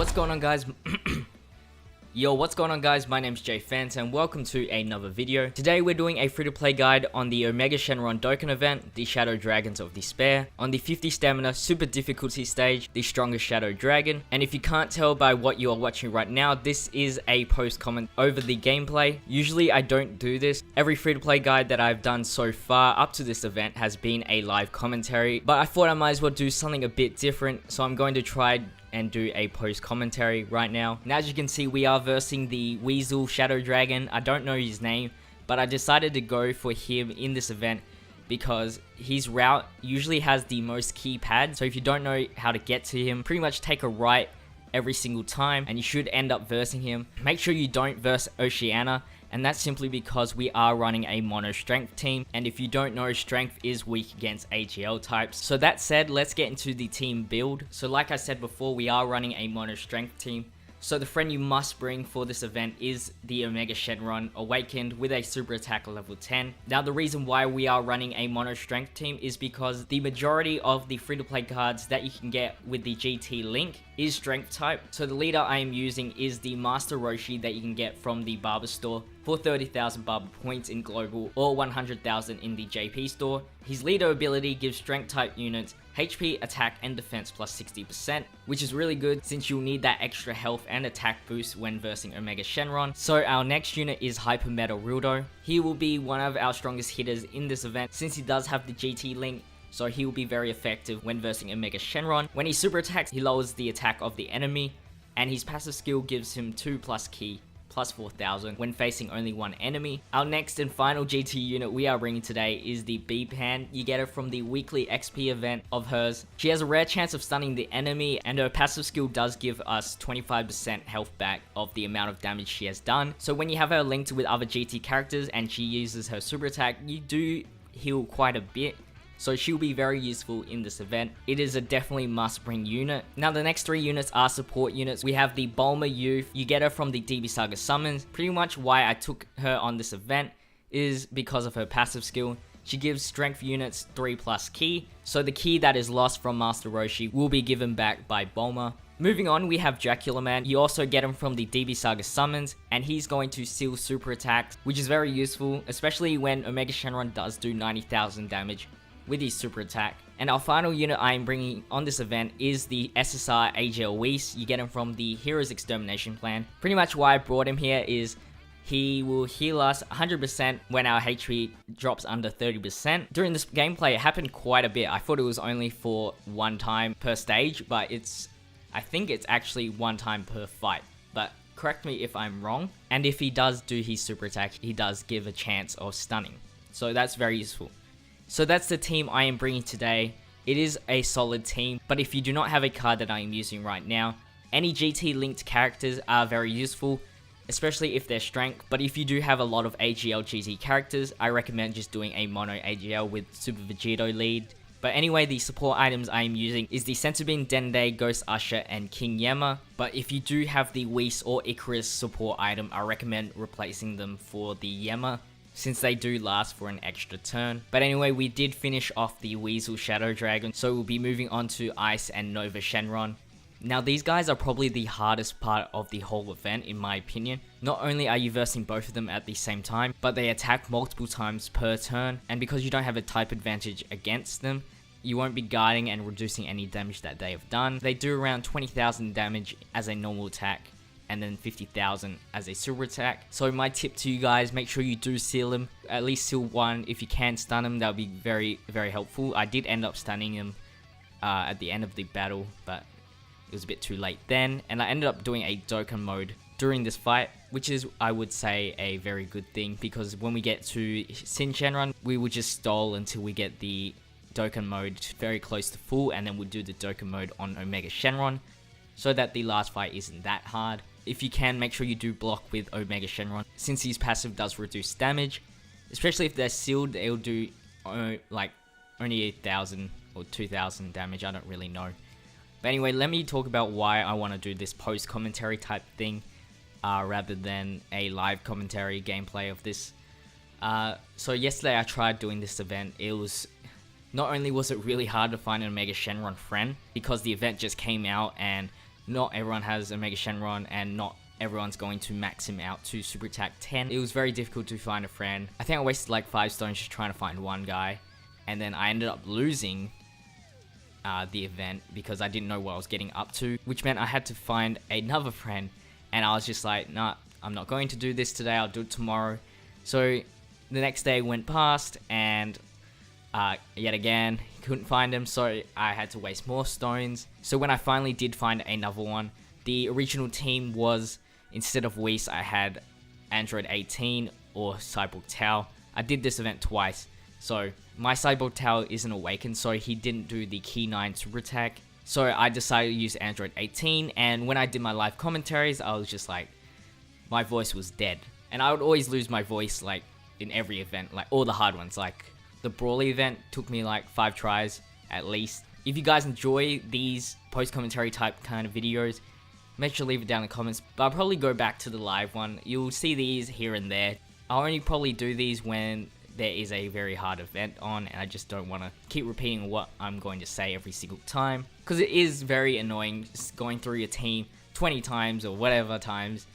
what's going on guys? Yo, what's going on guys? My name's JPhanta and welcome to another video. Today we're doing a free-to-play guide on the Omega Shenron Dokkan event, the Shadow Dragons of Despair, on the 50 stamina super difficulty stage, the strongest Shadow Dragon. And if you can't tell by what you are watching right now, this is a post comment over the gameplay. Usually I don't do this. Every free-to-play guide that I've done so far up to this event has been a live commentary, but I thought I might as well do something a bit different, so I'm going to try and do a post commentary right now. And as you can see, we are versing the Weasel Shadow Dragon. I don't know his name, but I decided to go for him in this event because his route usually has the most keypad. So if you don't know how to get to him, pretty much take a right every single time and you should end up versing him. Make sure you don't verse Oceania, and that's simply because we are running a mono strength team, and if you don't know, strength is weak against AGL types. So that said, let's get into the team build. So like I said before, we are running a mono strength team. So the friend you must bring for this event is the Omega Shenron Awakened with a super attack level 10. Now the reason why we are running a mono strength team is because the majority of the free to play cards that you can get with the GT link is strength type. So the leader I am using is the Master Roshi that you can get from the Barber store for 30,000 Barber points in global or 100,000 in the JP store. His leader ability gives strength type units HP, attack, and defense plus 60%, which is really good since you'll need that extra health and attack boost when versing Omega Shenron. So our next unit is Hyper Meta Rildo. He will be one of our strongest hitters in this event since he does have the GT link, so he will be very effective when versing Omega Shenron. When he super attacks, he lowers the attack of the enemy, and his passive skill gives him 2+ key plus 4,000 when facing only one enemy. Our next and final GT unit we are bringing today is the B-Pan. You get it from the weekly XP event of hers. She has a rare chance of stunning the enemy, and her passive skill does give us 25% health back of the amount of damage she has done. So when you have her linked with other GT characters and she uses her super attack, you do heal quite a bit. So she'll be very useful in this event. It is a definitely must bring unit. Now the next three units are support units. We have the Bulma Youth. You get her from the DB Saga summons. Pretty much why I took her on this event is because of her passive skill. She gives strength units 3+ key. So the key that is lost from Master Roshi will be given back by Bulma. Moving on, we have Dracula Man. You also get him from the DB Saga summons, and he's going to seal super attacks, which is very useful, especially when Omega Shenron does do 90,000 damage with his super attack. And our final unit I am bringing on this event is the SSR AGL Whis. You get him from the Heroes Extermination Plan. Pretty much why I brought him here is he will heal us 100% when our HP drops under 30%. During this gameplay, it happened quite a bit. I thought it was only for one time per stage, but I think it's actually one time per fight. But correct me if I'm wrong. And if he does do his super attack, he does give a chance of stunning. So that's very useful. So that's the team I am bringing today. It is a solid team, but if you do not have a card that I am using right now, any GT linked characters are very useful, especially if they're strength. But if you do have a lot of AGL GT characters, I recommend just doing a mono AGL with Super Vegito lead. But anyway, the support items I am using is the Sensubin, Dende, Ghost Usher, and King Yemma. But if you do have the Whis or Icarus support item, I recommend replacing them for the Yemma, since they do last for an extra turn. But anyway, we did finish off the Weasel Shadow Dragon, so we'll be moving on to Ice and Nova Shenron. Now these guys are probably the hardest part of the whole event in my opinion. Not only are you versing both of them at the same time, but they attack multiple times per turn, and because you don't have a type advantage against them, you won't be guarding and reducing any damage that they have done. They do around 20,000 damage as a normal attack, and then 50,000 as a super attack. So my tip to you guys, make sure you do seal him. At least seal one. If you can stun him, that would be very, very helpful. I did end up stunning him at the end of the battle, but it was a bit too late then. And I ended up doing a Dokkan mode during this fight, which is, I would say, a very good thing, because when we get to Sin Shenron, we will just stall until we get the Dokkan mode very close to full, and then we'll do the Dokkan mode on Omega Shenron, so that the last fight isn't that hard. If you can, make sure you do block with Omega Shenron, since his passive does reduce damage. Especially if they're sealed, it'll do like only 1,000 or 2,000 damage, I don't really know. But anyway, let me talk about why I want to do this post-commentary type thing, rather than a live commentary gameplay of this. So yesterday I tried doing this event. It was, not only was it really hard to find an Omega Shenron friend, because the event just came out and not everyone has Omega Shenron, and not everyone's going to max him out to super attack 10. It was very difficult to find a friend. I think I wasted like 5 stones just trying to find one guy, and then I ended up losing the event because I didn't know what I was getting up to, which meant I had to find another friend, and I was just like, nah, I'm not going to do this today, I'll do it tomorrow. So the next day went past, and yet again, couldn't find him, so I had to waste more stones. So when I finally did find another one, the original team was, instead of Whis, I had Android 18 or Cyborg Tau. I did this event twice, so my Cyborg Tau isn't awakened, so he didn't do the Key 9 super attack. So I decided to use Android 18, and when I did my live commentaries, I was just like, my voice was dead. And I would always lose my voice like in every event, like all the hard ones. Like the Brawly event took me like 5 tries at least. If you guys enjoy these post-commentary type kind of videos, make sure to leave it down in the comments. But I'll probably go back to the live one. You'll see these here and there. I'll only probably do these when there is a very hard event on, and I just don't want to keep repeating what I'm going to say every single time, because it is very annoying just going through your team 20 times or whatever times,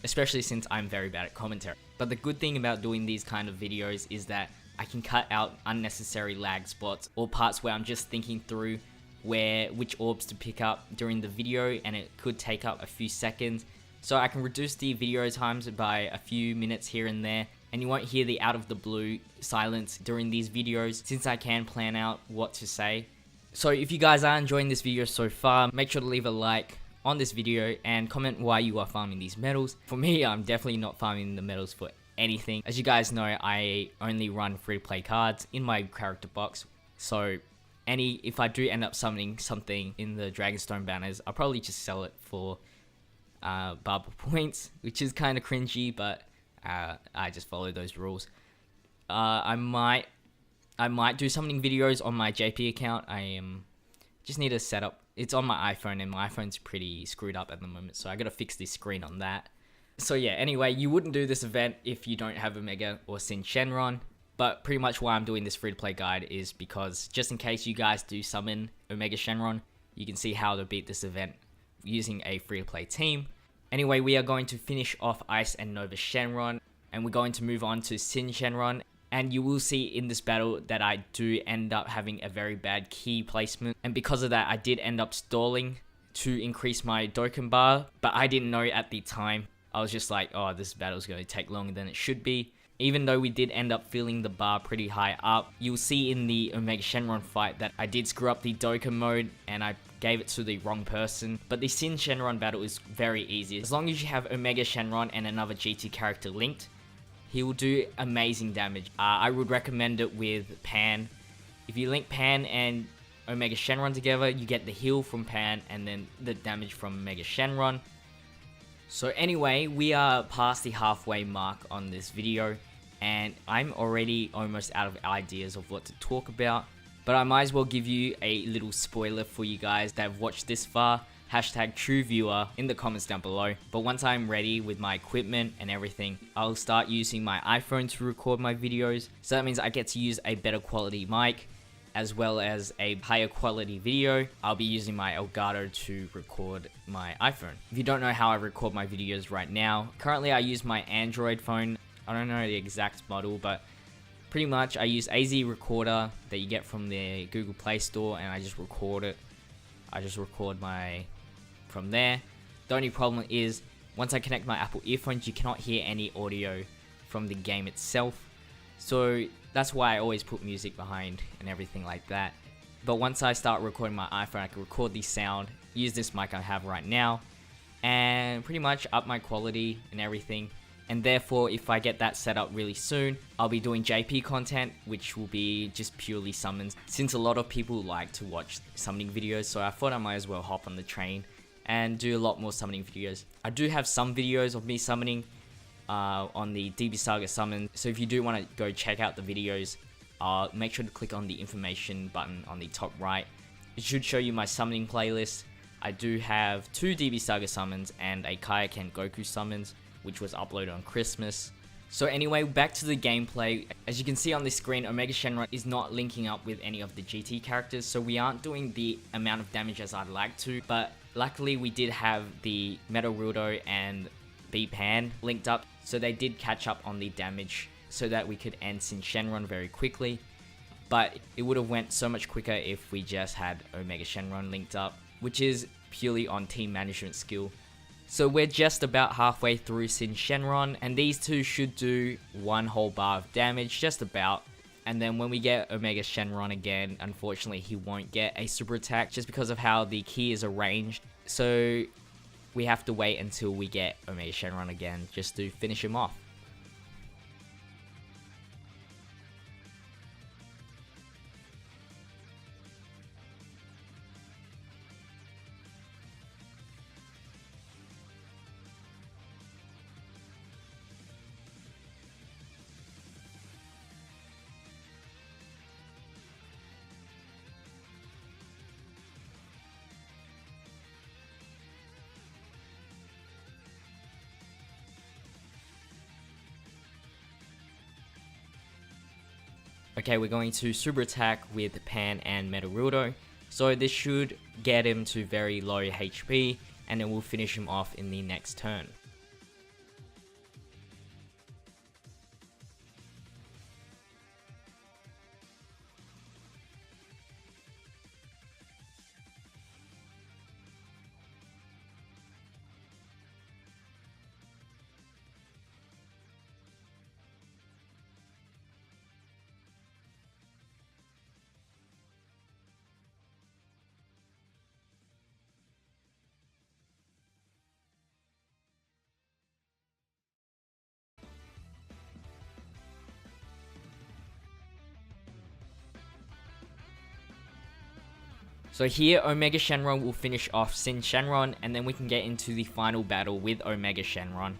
especially since I'm very bad at commentary. But the good thing about doing these kind of videos is that I can cut out unnecessary lag spots or parts where I'm just thinking through which orbs to pick up during the video, and it could take up a few seconds. So I can reduce the video times by a few minutes here and there, and you won't hear the out of the blue silence during these videos, since I can plan out what to say. So if you guys are enjoying this video so far, make sure to leave a like on this video and comment why you are farming these medals. For me, I'm definitely not farming the medals for anything. As you guys know, I only run free-to-play cards in my character box, so if I do end up summoning something in the Dragonstone banners, I'll probably just sell it for barbara points, which is kind of cringy, but I just follow those rules. I might do summoning videos on my JP account. Just need to set up. It's on my iPhone, and my iPhone's pretty screwed up at the moment, so I gotta fix this screen on that. So yeah, anyway, you wouldn't do this event if you don't have Omega or Sin Shenron, but pretty much why I'm doing this free-to-play guide is because just in case you guys do summon Omega Shenron, you can see how to beat this event using a free-to-play team. Anyway, we are going to finish off Ice and Nova Shenron, and we're going to move on to Sin Shenron. And you will see in this battle that I do end up having a very bad key placement, and because of that I did end up stalling to increase my Dokkan bar, but I didn't know at the time. I was just like, oh, this battle is going to take longer than it should be. Even though we did end up filling the bar pretty high up, you'll see in the Omega Shenron fight that I did screw up the Dokkan mode and I gave it to the wrong person. But the Sin Shenron battle is very easy. As long as you have Omega Shenron and another GT character linked, he will do amazing damage. I would recommend it with Pan. If you link Pan and Omega Shenron together, you get the heal from Pan and then the damage from Omega Shenron. So anyway, we are past the halfway mark on this video, and I'm already almost out of ideas of what to talk about, but I might as well give you a little spoiler for you guys that have watched this far. Hashtag true viewer in the comments down below. But once I'm ready with my equipment and everything, I'll start using my iPhone to record my videos. So that means I get to use a better quality mic as well as a higher quality video. I'll be using my Elgato to record my iPhone. If you don't know how I record my videos right now, currently I use my Android phone. I don't know the exact model, but pretty much I use AZ Recorder that you get from the Google Play Store, and I just record it. I just record from there. The only problem is once I connect my Apple earphones, you cannot hear any audio from the game itself. So that's why I always put music behind and everything like that. But once I start recording my iPhone, I can record the sound, use this mic I have right now, and pretty much up my quality and everything. And therefore, if I get that set up really soon, I'll be doing JP content, which will be just purely summons, since a lot of people like to watch summoning videos. So I thought I might as well hop on the train and do a lot more summoning videos. I do have some videos of me summoning on the DBZ Saga summon, so if you do want to go check out the videos, make sure to click on the information button on the top right. It should show you my summoning playlist. I do have 2 DBZ Saga summons and a Kaioken Goku summons, which was uploaded on Christmas. So anyway, back to the gameplay. As you can see on this screen, Omega Shenron is not linking up with any of the GT characters, so we aren't doing the amount of damage as I'd like to, but luckily we did have the Metal Rudo and B-Pan linked up, so they did catch up on the damage so that we could end Sin Shenron very quickly. But it would have went so much quicker if we just had Omega Shenron linked up, which is purely on team management skill. So we're just about halfway through Sin Shenron, and these two should do one whole bar of damage, just about. And then when we get Omega Shenron again, unfortunately he won't get a super attack just because of how the key is arranged. So we have to wait until we get Omega Shenron again just to finish him off. Okay, we're going to super attack with Pan and Metal Rudo. So this should get him to very low HP, and then we'll finish him off in the next turn. So here, Omega Shenron will finish off Sin Shenron, and then we can get into the final battle with Omega Shenron.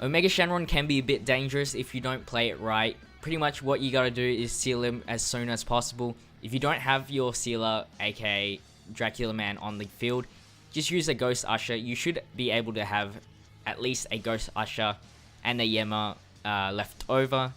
Omega Shenron can be a bit dangerous if you don't play it right. Pretty much what you gotta do is seal him as soon as possible. If you don't have your sealer, aka Dracula Man, on the field, just use a Ghost Usher. You should be able to have at least a Ghost Usher and a Yema left over.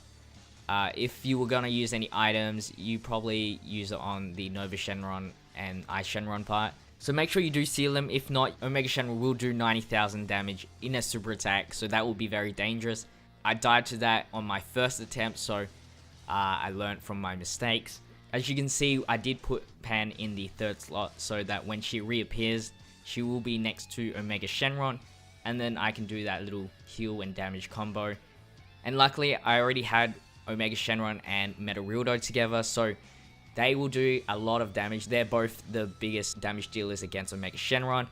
If you were gonna use any items, you probably use it on the Nova Shenron and I Shenron part. So make sure you do seal him. If not, Omega Shenron will do 90,000 damage in a super attack, so that will be very dangerous. I died to that on my first attempt, so I learned from my mistakes. As you can see, I did put Pan in the third slot so that when she reappears, she will be next to Omega Shenron, and then I can do that little heal and damage combo. And luckily, I already had Omega Shenron and Metal Rudo together, so they will do a lot of damage. They're both the biggest damage dealers against Omega Shenron.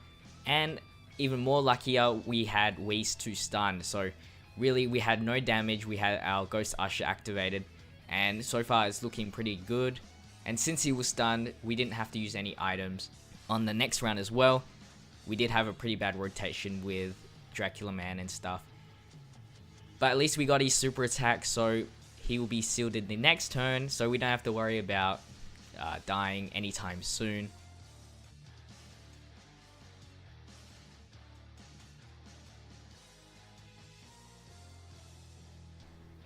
And even more luckier, we had Whis to stun. So really, we had no damage. We had our Ghost Usher activated. And so far, it's looking pretty good. And since he was stunned, we didn't have to use any items. On the next round as well, we did have a pretty bad rotation with Dracula Man and stuff. But at least we got his super attack, so he will be sealed in the next turn. So we don't have to worry about dying anytime soon.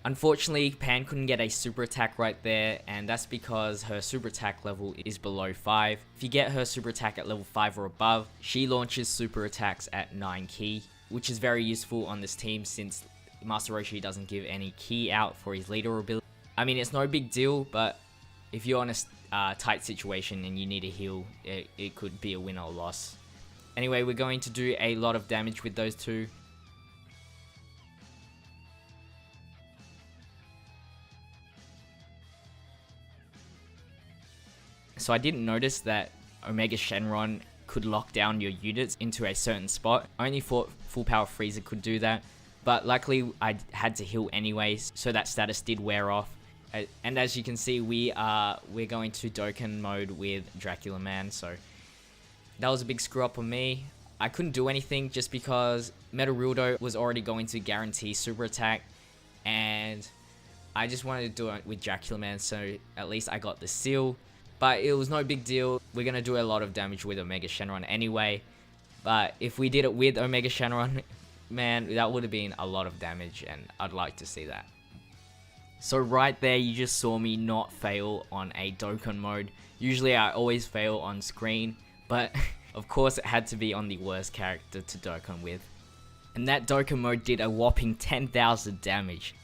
Unfortunately, Pan couldn't get a super attack right there, and that's because her super attack level is below 5. If you get her super attack at level 5 or above, she launches super attacks at 9 key, which is very useful on this team since Master Roshi doesn't give any key out for his leader ability. I mean, it's no big deal, but if you're on a tight situation and you need a heal, it could be a win or loss. Anyway, we're going to do a lot of damage with those two. So I didn't notice that Omega Shenron could lock down your units into a certain spot. I only thought Full Power Frieza could do that, but luckily I had to heal anyways, so that status did wear off. And as you can see, we're going to Dokkan mode with Dracula Man, so that was a big screw up on me. I couldn't do anything just because Metal Rudo was already going to guarantee super attack, and I just wanted to do it with Dracula Man, so at least I got the seal. But it was no big deal. We're going to do a lot of damage with Omega Shenron anyway. But if we did it with Omega Shenron, man, that would have been a lot of damage, and I'd like to see that. So right there, you just saw me not fail on a Dokkan mode. Usually I always fail on screen, but of course it had to be on the worst character to Dokkan with. And that Dokkan mode did a whopping 10,000 damage.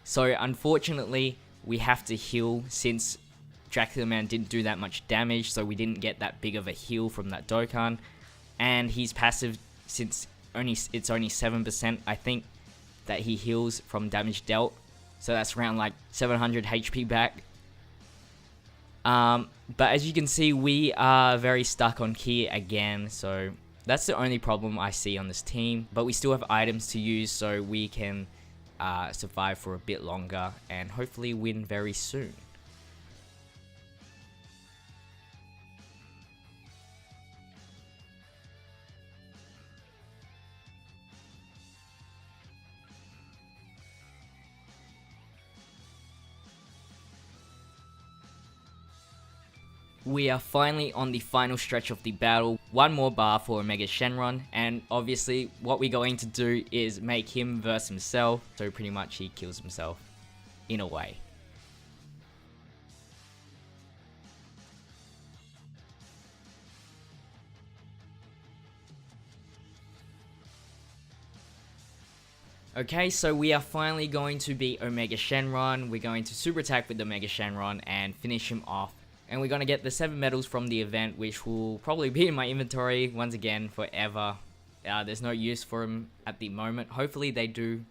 So unfortunately, we have to heal since Draculaman didn't do that much damage, so we didn't get that big of a heal from that Dokkan. And he's passive, since it's only 7%, I think, that he heals from damage dealt. So that's around like 700 HP back. But as you can see, we are very stuck on Ki again, so that's the only problem I see on this team. But we still have items to use, so we can survive for a bit longer and hopefully win very soon. We are finally on the final stretch of the battle. One more bar for Omega Shenron, and obviously what we're going to do is make him verse himself, so pretty much he kills himself, in a way. Okay, so we are finally going to beat Omega Shenron. We're going to super attack with Omega Shenron and finish him off. And we're going to get the 7 medals from the event, which will probably be in my inventory once again forever. There's no use for them at the moment. Hopefully they do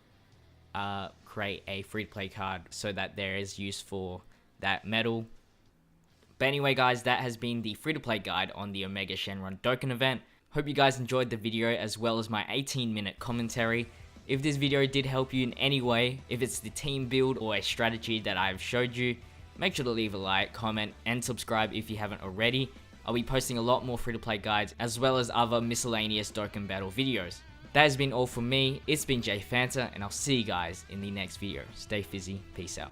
create a free-to-play card so that there is use for that medal. But anyway guys, that has been the free-to-play guide on the Omega Shenron Dokkan event. Hope you guys enjoyed the video as well as my 18-minute commentary. If this video did help you in any way, if it's the team build or a strategy that I've showed you, make sure to leave a like, comment, and subscribe if you haven't already. I'll be posting a lot more free-to-play guides as well as other miscellaneous Dokkan battle videos. That has been all from me. It's been JPhanta, and I'll see you guys in the next video. Stay fizzy. Peace out.